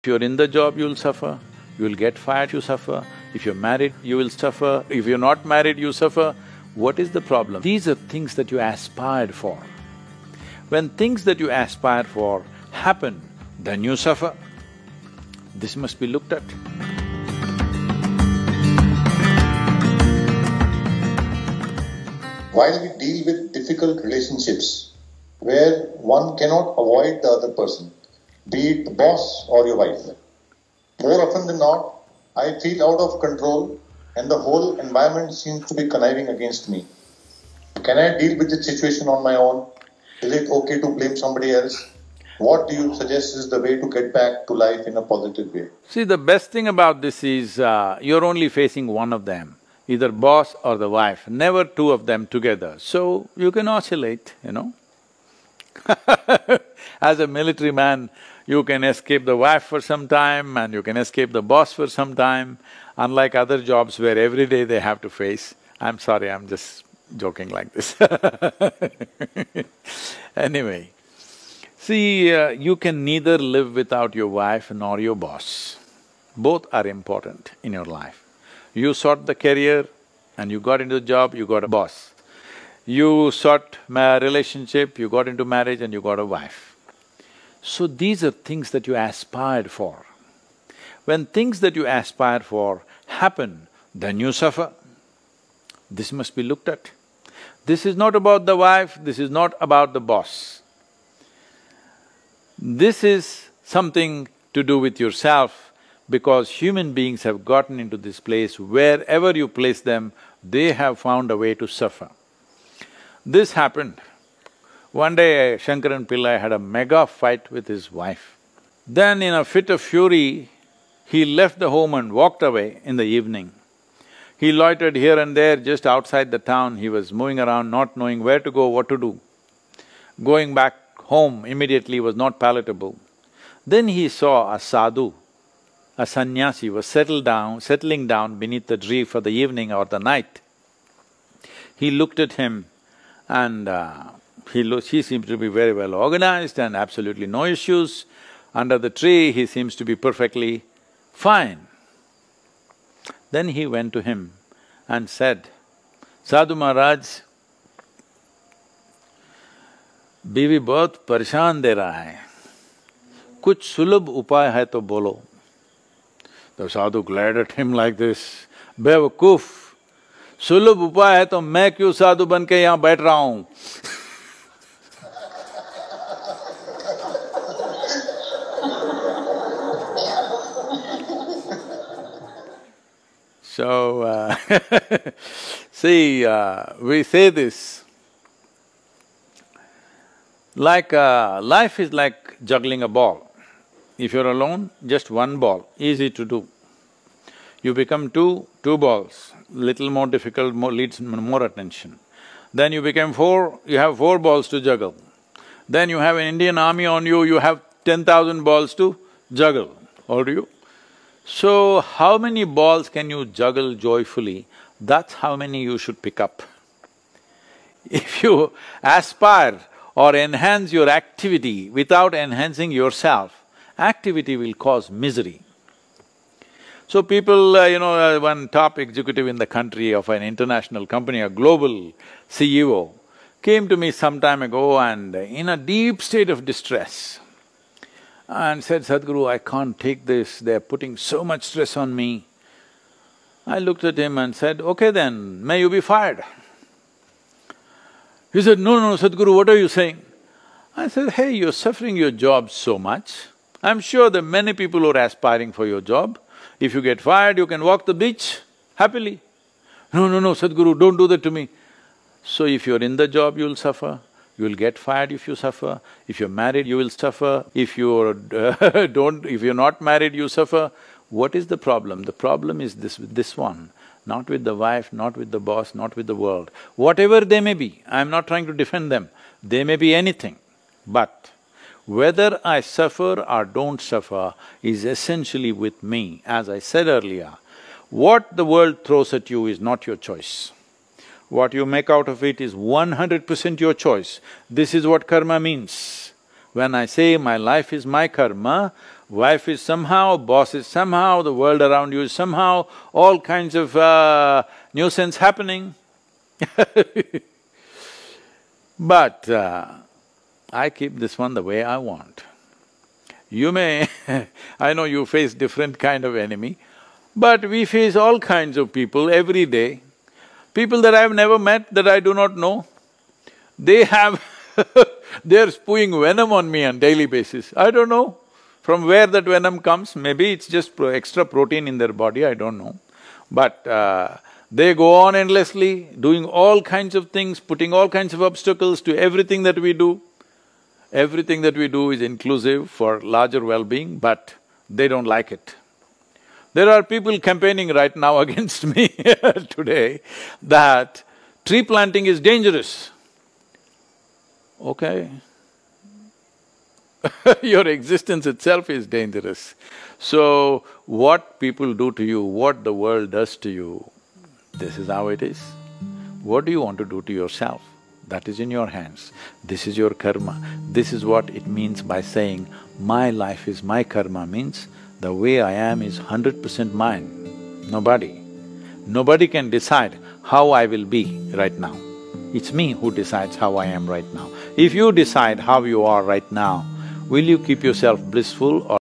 If you're in the job, you'll suffer. You'll get fired, you suffer. If you're married, you will suffer. If you're not married, you suffer. What is the problem? These are things that you aspired for. When things that you aspire for happen, then you suffer. This must be looked at. While we deal with difficult relationships where one cannot avoid the other person, be it the boss or your wife, more often than not, I feel out of control and the whole environment seems to be conniving against me. Can I deal with the situation on my own? Is it okay to blame somebody else? What do you suggest is the way to get back to life in a positive way? See, the best thing about this is you're only facing one of them, either boss or the wife, never two of them together. So you can oscillate, you know. As a military man, you can escape the wife for some time and you can escape the boss for some time, unlike other jobs where every day they have to face. I'm sorry, I'm just joking like this. Anyway, see, you can neither live without your wife nor your boss. Both are important in your life. You sought the career and you got into the job, you got a boss. You sought a relationship, you got into marriage and you got a wife. So these are things that you aspired for. When things that you aspire for happen, then you suffer. This must be looked at. This is not about the wife, this is not about the boss. This is something to do with yourself, because human beings have gotten into this place, wherever you place them, they have found a way to suffer. This happened. One day, Shankaran Pillai had a mega fight with his wife. Then in a fit of fury, he left the home and walked away in the evening. He loitered here and there just outside the town, he was moving around not knowing where to go, what to do. Going back home immediately was not palatable. Then he saw a sadhu, a sannyasi was settling down beneath the tree for the evening or the night. He looked at him and he seemed to be very well organized and absolutely no issues. Under the tree, he seems to be perfectly fine. Then he went to him and said, "Sadhu Maharaj, बीवी बहुत परेशान दे रहा है, कुछ सुलभ उपाय है तो बोलो." The sadhu glared at him like this, "बेवकूफ, सुलभ उपाय है तो मैं क्यों साधु बन के यहाँ बैठ रहा हूँ?" So, see, we say this, like life is like juggling a ball. If you're alone, just one ball, easy to do. You become two balls, little more difficult, needs more attention. Then you become four, you have 4 balls to juggle. Then you have an Indian army on you, you have 10,000 balls to juggle, or do you? So, how many balls can you juggle joyfully? That's how many you should pick up. If you aspire or enhance your activity without enhancing yourself, activity will cause misery. So people, one top executive in the country of an international company, a global CEO, came to me some time ago and in a deep state of distress and said, "Sadhguru, I can't take this, they're putting so much stress on me." I looked at him and said, "Okay then, may you be fired." He said, "No, Sadhguru, what are you saying?" I said, "Hey, you're suffering your job so much. I'm sure there are many people who are aspiring for your job. If you get fired, you can walk the beach happily." No, Sadhguru, don't do that to me." So if you're in the job, you'll suffer. You'll get fired if you suffer. If you're married, you will suffer. If you're if you're not married, you suffer. What is the problem? The problem is this one, not with the wife, not with the boss, not with the world. Whatever they may be, I'm not trying to defend them, they may be anything. But whether I suffer or don't suffer is essentially with me. As I said earlier, what the world throws at you is not your choice. What you make out of it is 100% your choice. This is what karma means. When I say my life is my karma, Wife is somehow, boss is somehow, the world around you is somehow, all kinds of nuisance happening. But I keep this one the way I want. You may I know you face different kind of enemy, but we face all kinds of people every day. People that I've never met, that I do not know, they have they're spewing venom on me on daily basis. I don't know from where that venom comes. Maybe it's just extra protein in their body, I don't know. But they go on endlessly, doing all kinds of things, putting all kinds of obstacles to everything that we do. Everything that we do is inclusive for larger well-being, but they don't like it. There are people campaigning right now against me today that tree planting is dangerous. Okay. Your existence itself is dangerous. So, what people do to you, what the world does to you, this is how it is. What do you want to do to yourself? That is in your hands. This is your karma. This is what it means by saying, my life is my karma, means the way I am is 100% mine. Nobody. Nobody can decide how I will be right now. It's me who decides how I am right now. If you decide how you are right now, will you keep yourself blissful or